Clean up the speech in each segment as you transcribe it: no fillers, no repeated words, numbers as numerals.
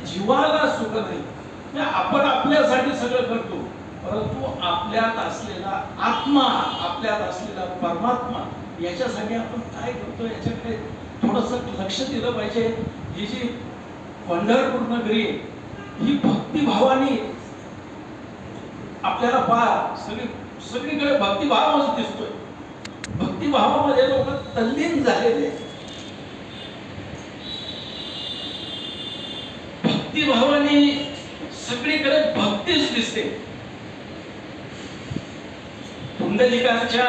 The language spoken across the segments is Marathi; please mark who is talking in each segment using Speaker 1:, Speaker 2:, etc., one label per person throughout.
Speaker 1: जीवाला सुख नाही. म्हणजे आपण आपल्यासाठी सगळं करतो, परंतु आपल्यात असलेला आत्मा, आपल्यात असलेला परमात्मा याच्यासाठी आपण काय करतो याच्याकडे थोडस लक्ष दिलं पाहिजे. ही जी पंढरपूर नगरी ही भक्तिभावाने आपल्याला पहा, सगळीकडे भक्तिभावच दिसतोय. भक्तिभावामध्ये लोक तल्लीन झालेले, भक्तिभावाने सगळीकडे भक्तीच दिसते. पुंडलिकाच्या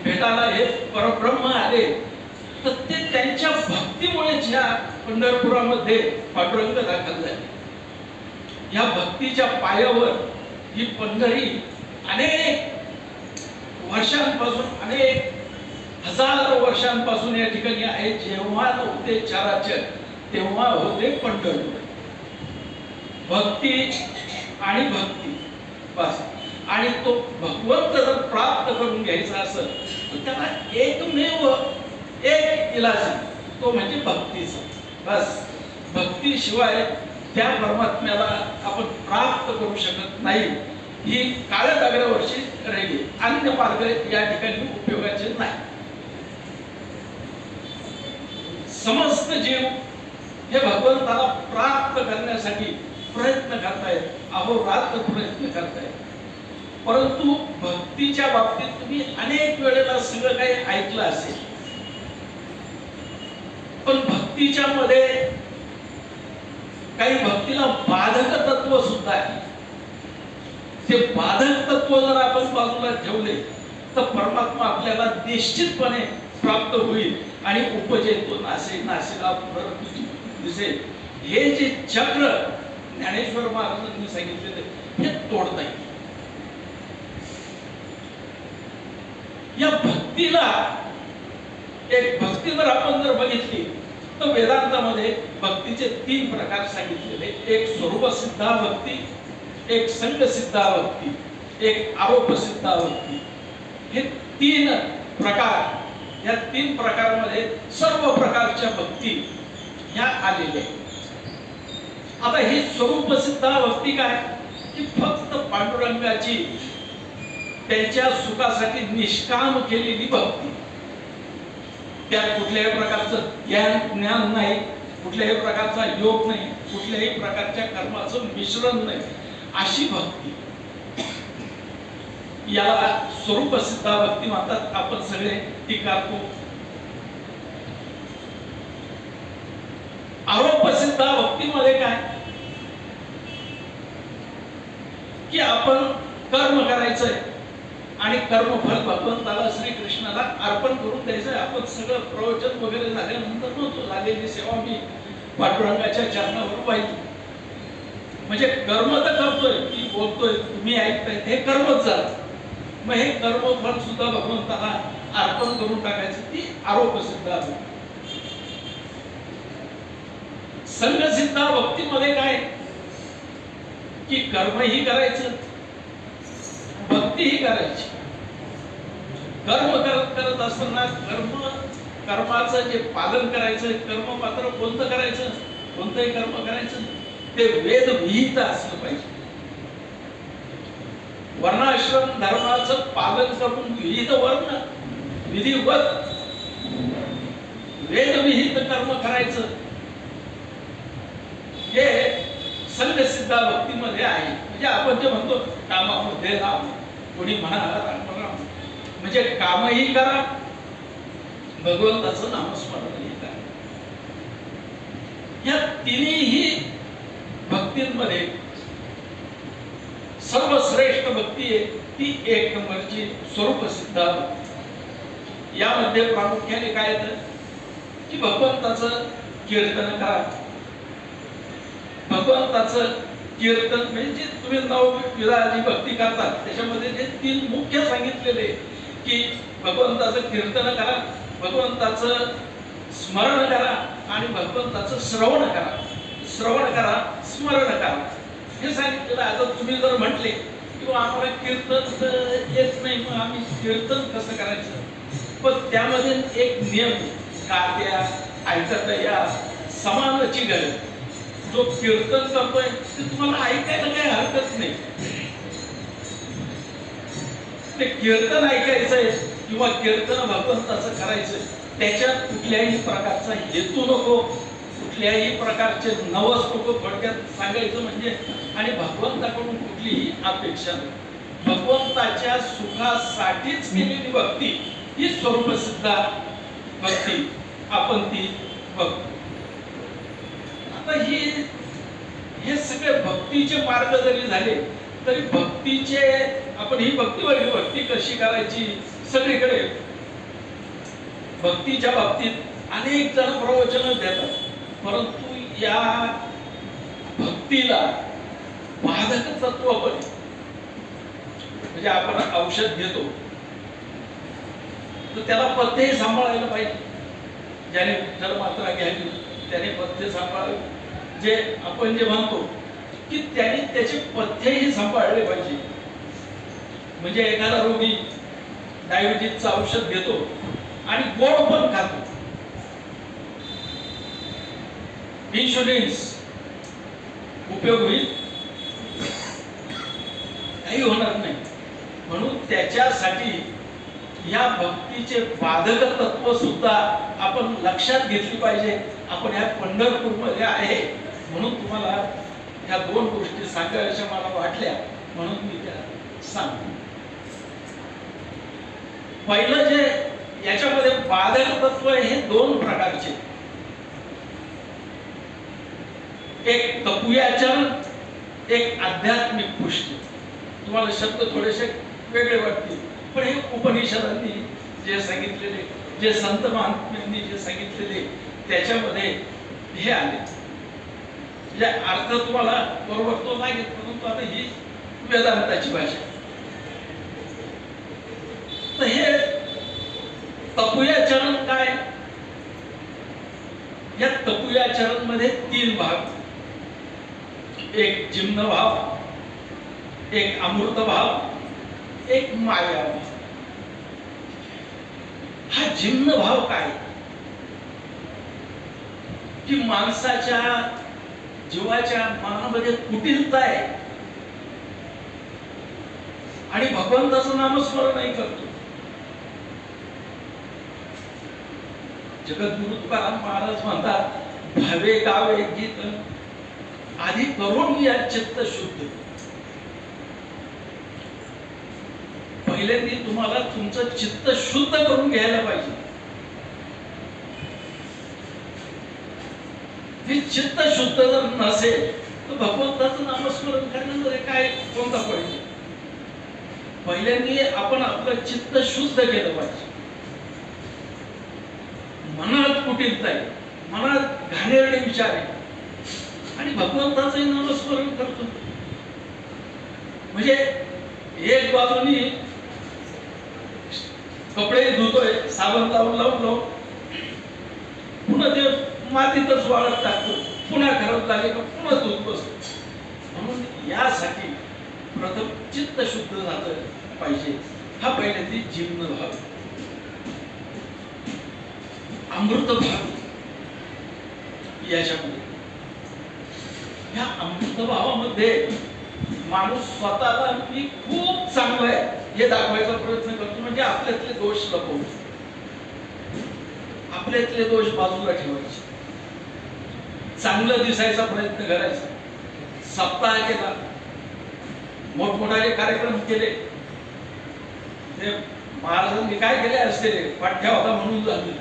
Speaker 1: भेटाला हे परब्रह्म आले तर ते त्यांच्या भक्तीमुळे ज्या पंढरपुरामध्ये पांडुरंग दाखल झाले. या भक्तीच्या पायावर ही पंढरी अनेक वर्षांपासून, अनेक हजारो वर्षांपासून या ठिकाणी आहे. जेव्हा नव्हते चराचर तेव्हा होते पंढरपूर. भक्ती आणि भक्ती बस. आणि तो भगवंत जर प्राप्त करून घ्यायचा असेल तर त्याला एकमेव एक इलाज आहे, तो म्हणजे भक्तीचा. बस भक्तीशिवाय त्या परमात्म्याला आपण प्राप्त करू शकत नाही. ही काळ्या दगडावरची राहिली, अन्य मार्ग या ठिकाणी उपयोगाचे नाही. समस्त जीव हे भगवंताला प्राप्त करण्यासाठी प्रयत्न करतायत, अहोरात्र प्रयत्न करतायत. परंतु भक्तीच्या बाबतीत तुम्ही अनेक वेळेला सगळं काही ऐकलं असेल, पण भक्तीच्या मध्ये काही भक्तीला बाधक तत्व सुद्धा आहे. ते बाधक तत्व जर आपण बाजूला ठेवले तर परमात्मा आपल्याला निश्चितपणे प्राप्त होईल आणि उपजेल तो नासे नासेला दिसेल. हे जे चक्र ज्ञानेश्वर महाराजांनी सांगितलेले हे तोडता येईल. या भक्तीला एक भक्ती जर आपण जर बघितली तर वेदांतामध्ये भक्तीचे 3 प्रकार सांगितलेले. एक स्वरूप सिद्धा भक्ती, एक संग सिद्धा भक्ती, एक आरोप सिद्धा भक्ती. हे 3 प्रकार, या 3 प्रकारामध्ये सर्व प्रकारच्या भक्ती ह्या आलेल्या आहेत. आता ही स्वरूप सिद्धा भक्ती काय की फक्त पांडुरंगाची त्यांच्या सुखासाठी निष्काम केलेली भक्ती. त्यात कुठल्याही प्रकारचं ज्ञान नाही, कुठल्याही प्रकारचा योग नाही, कुठल्याही प्रकारच्या कर्माचं मिश्रण नाही, अशी भक्ती. याला स्वरूप सिद्धा भक्ती म्हणतात. आपण सगळे ती करतो. आरोप सिद्धा भक्तीमध्ये काय की आपण कर्म करायचंय आणि कर्मफल भगवंताला श्रीकृष्णाला अर्पण करून द्यायचंय. आपण सगळं प्रवचन वगैरे झाल्यानंतर नव्हतो झालेली सेवा मी पांडुरंगाच्या चरणावर पाहिजे. म्हणजे कर्म तर करतोय, की बोलतोय, तुम्ही ऐकताय, हे कर्मच झालं. मग हे कर्मफल सुद्धा भगवंताला अर्पण करून टाकायचं, ती आरोप सिद्धा भक्ती. संग सिद्धा भक्तीमध्ये काय की कर्मही करायचं, भक्तीही करायची. कर्म करत असताना कर्माचं जे पालन करायचं, कर्म मात्र कोणतं करायचं, कोणतंही कर्म करायचं ते वेद विहित असलं पाहिजे. वर्णाश्रम धर्माचं पालन करून विहित वर्ण विधिवत वेद विहित कर्म करायचं, हे संग सिद्धा भक्तीमध्ये आहे. म्हणजे आपण जे म्हणतो कामामध्ये राम, कोणी म्हणा म्हणजे कामही करा, भगवंताचं नामस्मरणही करा. या तिन्ही भक्तींमध्ये सर्वश्रेष्ठ भक्ती आहे ती 1 नंबरची स्वरूप सिद्धा भक्ती. यामध्ये प्रामुख्याने काय येतं की भगवंताचं कीर्तन करा. भगवंताचं कीर्तन म्हणजे तुम्ही 9 विधाची भक्ती करतात, त्याच्यामध्ये जे 3 मुख्य सांगितलेले की भगवंताचं कीर्तन करा, भगवंताचं स्मरण करा आणि भगवंताचं श्रवण करा. श्रवण करा, स्मरण करा, हे सांगितलेलं. आता तुम्ही जर म्हटले की आम्हाला कीर्तन येत नाही, मग आम्ही कीर्तन कसं करायचं, पण त्यामध्ये एक नियम, गात्या ऐकत या समानाची गरज. जो कीर्तन करतोय ते तुम्हाला ऐकायला काही हरकत नाही. ते कीर्तन ऐकायचंय किंवा कीर्तन भगवंताचं करायचंय, त्याच्यात कुठल्याही प्रकारचा हेतू नको, कुठल्याही प्रकारचे नवस नको. थोडक्यात सांगायचं म्हणजे, आणि भगवंताकडून कुठलीही अपेक्षा नाही. भगवंताच्या सुखासाठीच केलेली भक्ती ही स्वरूपसिद्ध भक्ती आपण ती बघतो. आता हे सगळे भक्तीचे मार्ग जरी झाले तरी भक्तीचे आपण ही भक्ती कशी करायची, सगळीकडे भक्तीच्या बाबतीत अनेक जण प्रवचन देतात, परंतु या भक्तीला बाधक तत्व पण, म्हणजे आपण औषध घेतो तर त्याला पथ्य सांभाळायला पाहिजे. ज्याने जलमात्रा घ्यावी त्याने पथ्य सांभाळावे. जे आपण जे म्हणतो की त्याने त्याचे पथ्यही सांभाळले पाहिजे. म्हणजे एखादा रोगी डायबिटीजचं औषध घेतो आणि गोड पण खातो, इन्शुलिन्स उपयोग होईल, काही होणार नाही. म्हणून त्याच्यासाठी या भक्तीचे बाधक तत्व सुद्धा आपण लक्षात घेतली पाहिजे. आपण ह्या पंढरपूरमध्ये आहे म्हणून तुम्हाला ह्या दोन गोष्टी सांगायच्या मला वाटल्या, म्हणून मी त्या सांगतो. पहिलं जे याच्यामध्ये बाधक तत्व हे दोन प्रकारचे, एक तपुयाचरण, एक आध्यात्मिक पुष्टी. तुम्हाला शब्द थोडेसे वेगळे वाटतील, पण हे उपनिषदांनी जे सांगितलेले, जे संत महात्म्यांनी जे सांगितलेले, त्याच्यामध्ये हे आले. म्हणजे अर्थ तुम्हाला बरोबर तो नाही, परंतु आता ही वेदांताची भाषा. तर हे तपुयाचरण काय? या तपुयाचरण मध्ये तीन भाग, एक जिम्न भाव, एक अमृत भाव, एक माया भाव. हा जिम्न भाव काय की माणसाच्या जीवाच्या मनामध्ये कुटिलता आहे आणि भगवंताचं नामस्मरणही करतो. जगद्गुरु तुकाराम महाराज म्हणतात, भावे गावे गीत आधी करून या चित्त शुद्ध. पहिल्यांदा तुम्हाला तुमचं चित्त शुद्ध करून घ्यायला पाहिजे. हे चित्त शुद्ध जर नसेल तर भगवंताचं नामस्मरण करण्यामध्ये काय कोणता पाहिजे? पहिल्यांदा आपण आपलं चित्त शुद्ध केलं पाहिजे. मनात कुटिलता आहे, मनात घाणेरडे विचार आहे आणि भगवंताचंही नामस्मरण करतो. म्हणजे एक बाजूनी कपडे धुतोय, साबण लावून पुन्हा ते मातीतच वाळत टाकतो, पुन्हा खराब झाले का पुन्हा धुत बसतो. म्हणून यासाठी प्रथम चित्त शुद्ध झालं पाहिजे. हा पहिल्यांदा जिम्न भाव. अमृत भाव याच्यामध्ये, ह्या अमृत भावामध्ये माणूस स्वतःला मी खूप चांगला आहे हे दाखवायचा प्रयत्न करतो. म्हणजे आपल्यातले दोष लपवतो, आपल्यातले दोष बाजूला ठेवायचे, चांगलं दिसायचा प्रयत्न करायचा. सप्ताह केला, मोठमोठाले कार्यक्रम केले, ते महाराजांनी काय केले असते, पाठ्या होता म्हणून झाले,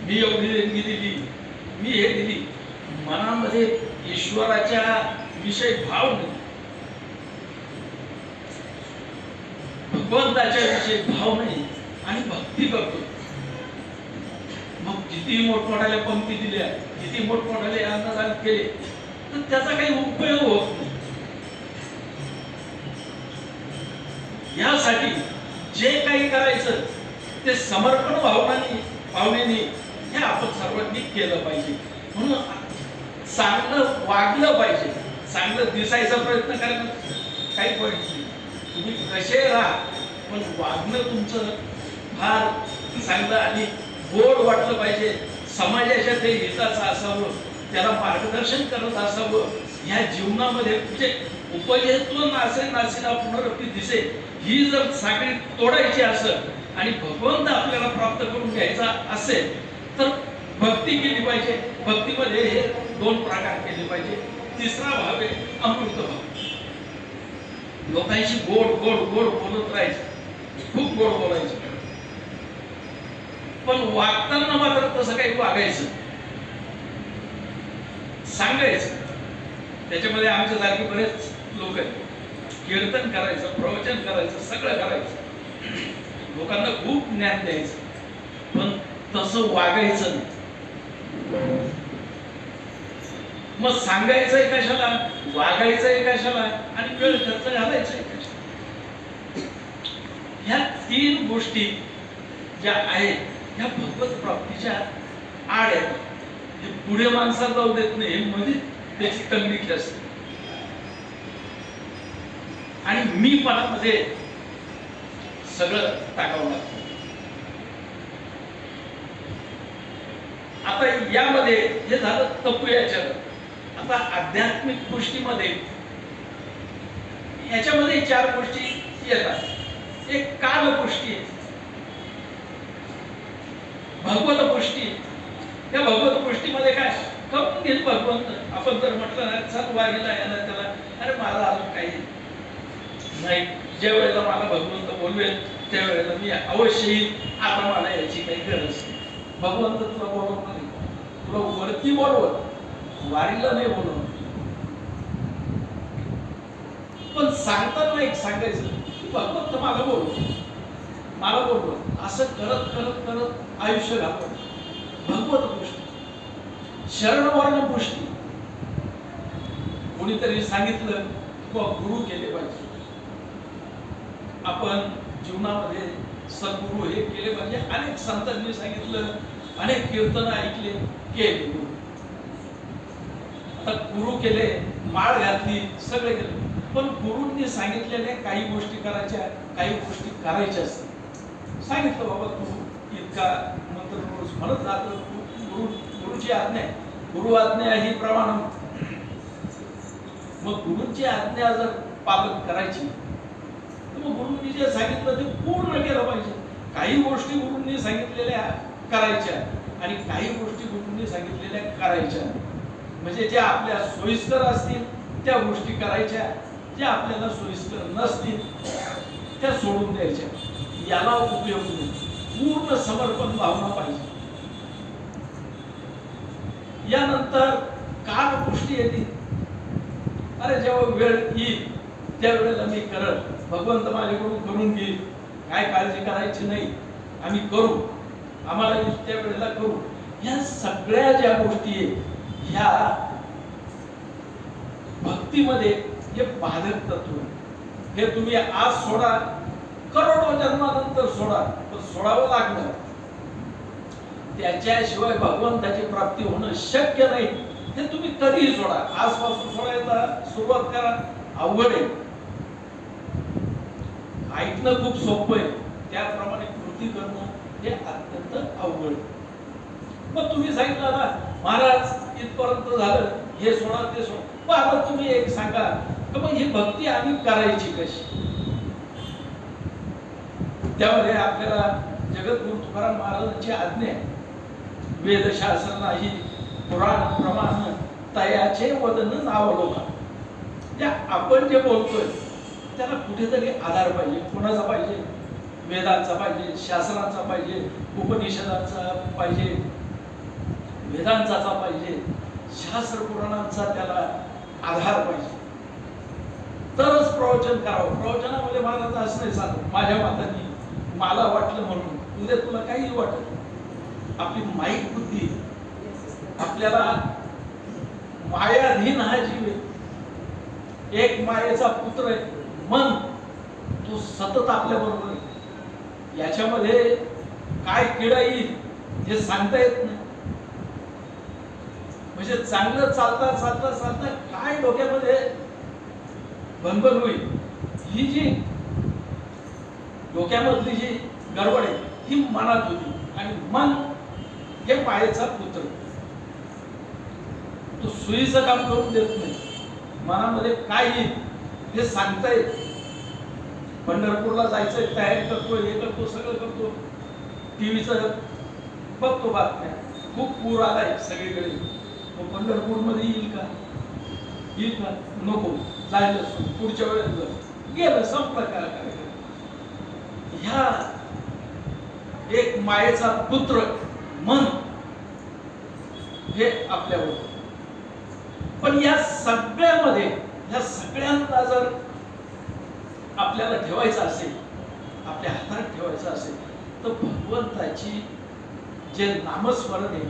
Speaker 1: मी एवढी देणगी दिली, मी हे दिली. मनामध्ये ईश्वराच्या विषय भाव नाही, भगवंताच्या विषयी भाव नाही आणि भक्ती करतो. मग किती मोठमोठ्याल्या पंक्ती दिल्या, किती मोठमोठ्याले अन्नदान केले, तर त्याचा काही उपयोग होत नाही. यासाठी जे काही करायचं ते समर्पण भावनेने हे आपण सर्वांनी केलं पाहिजे. म्हणून चांगलं वागलं पाहिजे, चांगलं दिसायचा प्रयत्न करणं काही पॉईंट नाही. तुम्ही कसे राहा, पण वागणं तुमचं फार चांगलं आणि गोड वाटलं पाहिजे, समाजाच्या ते हिताचं असावं, त्याला मार्गदर्शन करत असावं. ह्या जीवनामध्ये म्हणजे उपजेत्व नासे नासीला पुनरपी दिसे ही जर साखळी तोडायची असेल आणि भगवंत आपल्याला प्राप्त करून घ्यायचा असेल तर भक्ती केली पाहिजे. भक्तीमध्ये हे दोन प्रकार केले पाहिजे. तिसरा भाव आहे अमृत भाव. लोकांशी गोड गोड गोड बोलत राहायचं, खूप गोड बोलायचं, पण वागताना मात्र तसं काही वागायचं, सांगायचं. त्याच्यामध्ये आमच्या सारखे बरेच लोक आहेत. कीर्तन करायचं, प्रवचन करायचं, सगळं करायचं, लोकांना खूप ज्ञान द्यायचं, पण तसं वागायचं नाही. मग सांगायचंय कशाला, वागायचंय कशाला आणि वेळ खर्च घालायचंय कशाला. ह्या तीन गोष्टी ज्या आहेत ह्या भगवत प्राप्तीच्या आड आहेत. हे पुढे माणसाला जाऊ देत नाही, हे मध्ये त्याची तंगडी असते आणि मीपणामध्ये सगळं टाकावं लागतं. आता यामध्ये हे झालं तपयाच्या. आता आध्यात्मिक गोष्टीमध्ये याच्यामध्ये चार गोष्टी येतात. एक काल गोष्टी, भगवत गोष्टी. त्या भगवत गोष्टीमध्ये काय करून घेत भगवंत. आपण जर म्हटलं ना चल वारीला यायला त्याला, अरे मला अजून काही नाही, ज्या वेळेला मला भगवंत बोलवेल त्यावेळेला मी अवश्य येईल, आता मला याची काही गरज नाही. भगवंत तुला बोलवणार नाही, तुला वरती बोलवत, वारीला नाही बोलवत. पण सांगताना एक सांगायचं की भगवंत मला बोलव, मला बोलव. असं करत करत करत आयुष्य घालवत. भगवत गोष्टी, शरणवर्ण गोष्टी. कोणीतरी सांगितलं किंवा गुरु केले पाहिजे. आपण जीवनामध्ये सद्गुरु हे केले पाहिजे. अनेक संतांनी सांगितलं, अनेक कीर्तन ऐकले, केले गुरु. आता गुरु केले, माळ घातली, सगळे केले, पण गुरूंनी सांगितलेल्या काही गोष्टी करायच्या, काही गोष्टी करायच्या असतात. सांगितलं बाबा तू इतका मंत्र रोज म्हणत राहतो, गुरुची आज्ञा आहे, गुरु आज्ञा ही प्रमाण. मग गुरुंची आज्ञा जर पालन करायची तर मग गुरुंनी जे सांगितलं ते पूर्ण केलं पाहिजे. काही गोष्टी गुरुंनी सांगितलेल्या करायच्या आणि काही गोष्टी गुरुंनी सांगितलेल्या करायच्या. म्हणजे ज्या आपल्या सोयीस्कर असतील त्या गोष्टी करायच्या, ज्या आपल्याला सोयीस्कर नसतील त्या सोडून द्यायच्या. याला उपयोग नाही. पूर्ण समर्पण भावना पाहिजे. यानंतर काल गोष्टी येतील. अरे जेव्हा वेळ येईल त्या वेळेला मी करत, भगवंत माझ्याकडून करून घेईल, काय काळजी करायची नाही, आम्ही करू, आम्हाला त्या वेळेला करू. या सगळ्या ज्या गोष्टी आहेत ह्या भक्तीमध्ये हे बाधक तत्व. हे तुम्ही आज सोडा, करोडो जन्मानंतर सोडा, पण सोडावं लागलं. त्याच्याशिवाय भगवंताची प्राप्ती होणं शक्य नाही. हे तुम्ही कधीही सोडा. आजपासून सोडायला सुरुवात करा, अवघड आहे. ऐकणं खूप सोपं आहे, त्याप्रमाणे कृती करणं हे अत्यंत अवघड. मग तुम्ही सांगितलं ना महाराज इथपर्यंत झालं, हे सोडा ते सोडा. मग आता तुम्ही एक सांगा की मग ही भक्ती आम्ही करायची कशी. त्यामध्ये आपल्याला जगद्गुरु तुकाराम महाराजांची आज्ञा आहे, वेदशास्त्र नाही पुराण प्रमाण तयाचे वदन नावलोका. त्या आपण जे बोलतोय त्याला कुठेतरी आधार पाहिजे. कोणाचा पाहिजे? वेदांचा पाहिजे, शास्त्रांचा पाहिजे, उपनिषदांचा पाहिजे, वेदांचा पाहिजे, शास्त्र पुराणांचा त्याला आधार पाहिजे. तरच प्रवचन करावं. प्रवचनामध्ये महाराज असं नाही सांगत माझ्या मातांनी मला वाटलं म्हणून. उद्या तुला काही वाटत. आपली माईक बुद्धी आपल्याला मायाधीन हा जीव आहे. एक मायेचा पुत्र आहे मन, तो सतत आपल्या बरोबर आहे. याच्यामध्ये काय किडा येईल हे सांगता येत नाही. म्हणजे चांगलं चालता चालता चालता काय डोक्यामध्ये भनभन होईल, ही जी डोक्यामधली जी गडबड आहे ही मनात होती. आणि मन हे मायेचा पुत्र. तो सुईचं काम करून देत नाही. मनामध्ये काय येईल हे सांगता येत. पंढरपूरला जायचं तयारी करतो, हे करतो, सगळं करतो. टीव्हीचं बघतो बातम्या, खूप पूर आलाय सगळीकडे. मग पंढरपूरमध्ये येईल का? येईल का? नको, जायला पुढच्या वेळेस गेलं, संपला कार्यक्रम. ह्या एक मायेचा पुत्र मन हे आपल्यावर. पण या सगळ्यामध्ये, या सगळ्यांना जर आपल्याला ठेवायचं असेल, आपल्या हातात ठेवायचं असेल, तर भगवंताची जे नामस्मरण आहे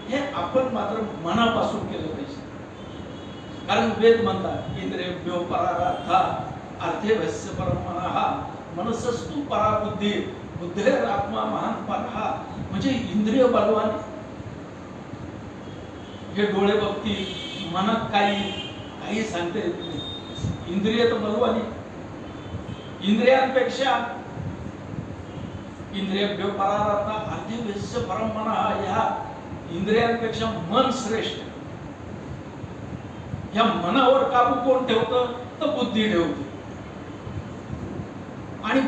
Speaker 1: हे आपण मात्र मनापासून केलं पाहिजे. कारण वेद म्हणतात इंद्रियभ्यो परारार्था अर्थे वस्य परमनः मनसस्तु परा बुद्धी बुद्धेर आत्मा महान परहा. म्हणजे इंद्रिय बलवान, हे डोळे बघतील, मनात काही सांगता येत नाही. इंद्रिय तर बलवानी. इंद्रियांपेक्षा इंद्रियभ्यो परारार्था अर्थे वस्य परमनः, या इंद्रियांपेक्षा मन श्रेष्ठ. या मनावर काबू कोण ठेवतं? तर बुद्धी ठेवते. आणि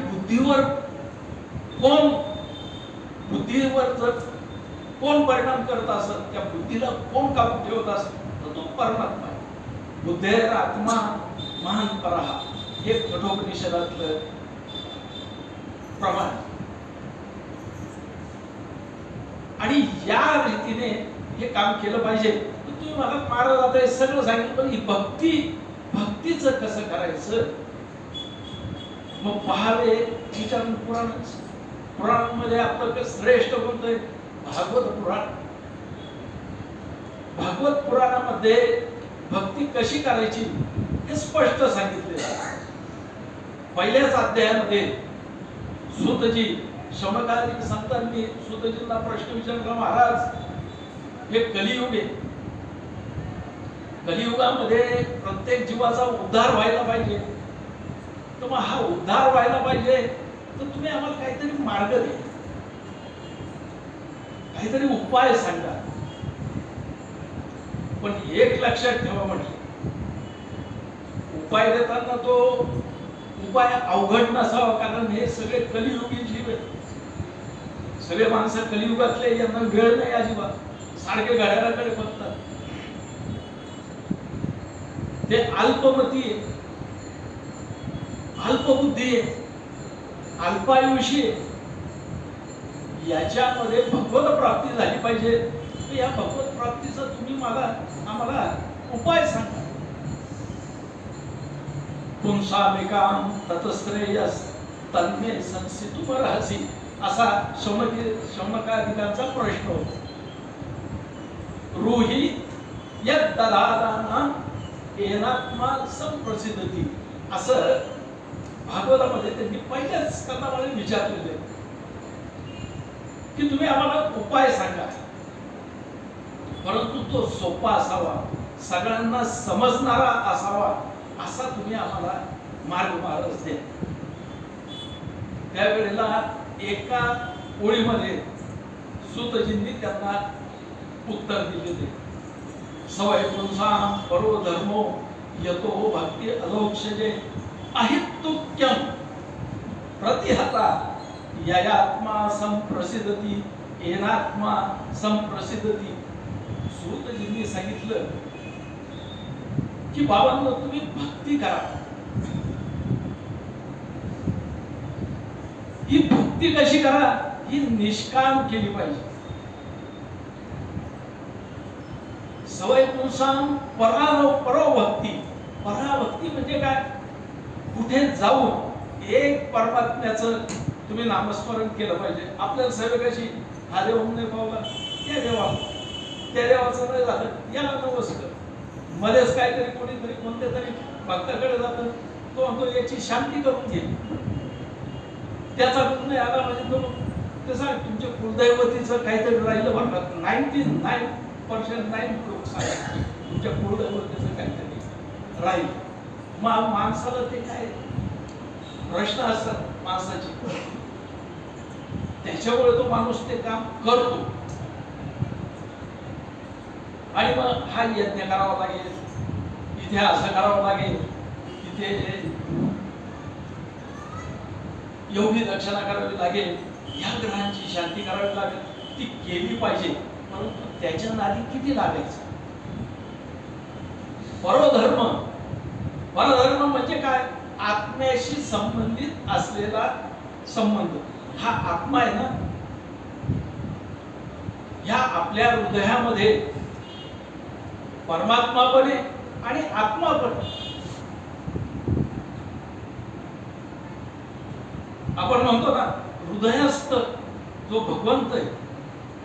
Speaker 1: बुद्धीवर जर कोण परिणाम करत असत, त्या बुद्धीला कोण काबू ठेवत असत, तर तो परमात्मा आहे. बुद्धेर आत्मा महान परहा, हे कठोपनिषदातलं प्रमाण. आणि या रीतीने हे काम केलं पाहिजे. तुम्ही मला महाराज आता हे सगळं सांगितलं, पण ही भक्तीचं कसं करायचं? मग पहावे विचार. पुराणांमध्ये आपलं श्रेष्ठ कोणतं आहे? भागवत पुराण. भागवत पुराणामध्ये भक्ती कशी करायची हे स्पष्ट सांगितले. पहिल्याच अध्यायामध्ये सूतजी, शौनकादिक संतांनी सूतजींना प्रश्न विचारला, महाराज हे कलियुग आहे, कलियुगामध्ये प्रत्येक जीवाचा उद्धार व्हायला पाहिजे, तर मग हा उद्धार व्हायला पाहिजे तर तुम्ही आम्हाला काहीतरी मार्ग द्या, काहीतरी उपाय सांगा. पण एक लक्षात ठेवा म्हटलं, उपाय देताना तो उपाय अवघड नसावा, कारण हे सगळे कलियुगी जीव आहेत. सगळे माणसं कलियुगातले, यांना वेळ नाही अजिबात, सारखे घड्याळाकडे बघतात. ते अल्पमती आहे, अल्पबुद्धी आहे, अल्पायुषी आहे. याच्यामध्ये भगवत प्राप्ती झाली पाहिजे. तर या भगवत प्राप्तीचा तुम्ही आम्हाला उपाय सांगा. पुंसामिकाम ततश्रेयस तन्मे संसितुमर्हसि, असा शौनकादिकांचा प्रश्न होतो. रूही यद्ददादानां येनात्मा संप्रसिद्धती, असं भागवतामध्ये त्यांनी पहिल्याच स्कंदामध्ये विचारलेले की तुम्ही आम्हाला उपाय सांगा, परंतु तो सोपा असावा, सगळ्यांना समजणारा असावा, असा तुम्ही आम्हाला मार्ग द्या. त्यावेळेला एका ओळीमध्ये सूतजींनी त्यांना उत्तर दिलेले, सवय पुंसां परो धर्मो यतो भक्ती अलोक्षजे अहितुक्यम प्रतिहता ययात्मा संप्रसिद्धती येनात्मा संप्रसिद्धती. सूतजींनी सांगितलं की बाबांनो, तुम्ही भक्ती करा. ही भक्ती कशी करा? ही निष्काम केली पाहिजे. सवय पुंसां परो भक्ती. पराभक्ती म्हणजे काय? कुठे जाऊन एक परमात्म्याचं तुम्ही नामस्मरण केलं पाहिजे. आपल्याला सवय कशी, हा देव नाही पावला, त्या देवाचं नाही झालं, याला नमस्कार. मध्येच काहीतरी कोणीतरी कोणत्या तरी भक्ताकडे जातं, तो म्हणतो याची शांती करून घे, त्याचा गुण नाही आला म्हणजे तो ते सांग तुमच्या कुलदैवतीचं काहीतरी राहिलं म्हणतात. 99% लोक सांगा तुमच्या कुलदैवतीचं काहीतरी राहील. मग माणसाला ते काय प्रश्न असतात माणसाचे, त्याच्यामुळे तो माणूस ते काम करतो. आणि मग हा यज्ञ करावा लागेल, इथे असं करावं लागेल, इथे एवढी दक्षिणा करावी लागेल, ह्या ग्रहांची शांती करावी लागेल, ती केली पाहिजे. परंतु त्याच्या नादी किती लागायचं? परधर्म, परधर्म म्हणजे काय? आत्म्याशी संबंधित असलेला संबंध. हा आत्मा आहे ना, ह्या आपल्या हृदयामध्ये परमात्मा पण आहे आणि आत्मा पण आहे. आपण म्हणतो ना, हृदयस्थ जो भगवंत आहे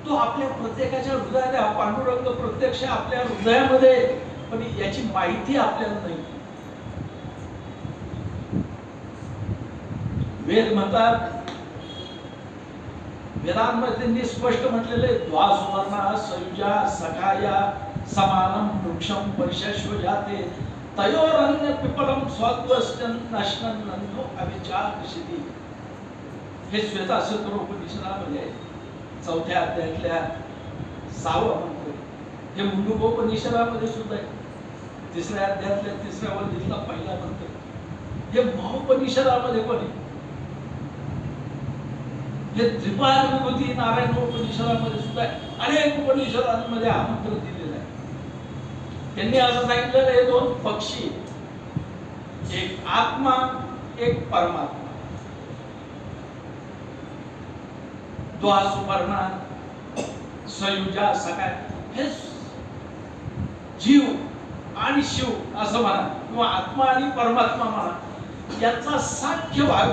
Speaker 1: तो आपल्या प्रत्येकाच्या हृदयात आहे. पांडुरंग प्रत्यक्ष आपल्या हृदयामध्ये, पण याची माहिती आपल्याला नाही. वेद म्हणतात, वेदांमध्ये त्यांनी स्पष्ट म्हटलेले, द्वासुवर्णा सयुजा सखाया समानम वृक्षम परिशश्व जाते तयोरन्य पिपलम स्वात्वस्यन् नश्नं नंदो अविचारशिती. हे श्वेतासत्र उपनिषदामध्ये आहे, 4थ्या अध्यायातल्या 6वा मंत्र. हे मुंडकोपनिषदामध्ये सुद्धा आहे, 3ऱ्या अध्यायातल्या 3ऱ्या वल्लीतला पहिला मंत्र. हे महोपनिषदामध्ये पण आहे. हे त्रिपाद विभूती नारायण उपनिषदामध्ये सुद्धा आहे. अनेक उपनिषदांमध्ये हा मंत्र दिलेला आहे. त्यांनी असं सांगितलेलं, हे 2 पक्षी, एक आत्मा एक परमात्मा. द्वासुपर्णा सयुजा सखाय, हे जीव आणि शिव असं म्हणा, किंवा आत्मा आणि परमात्मा म्हणा, याचा साख्य भाग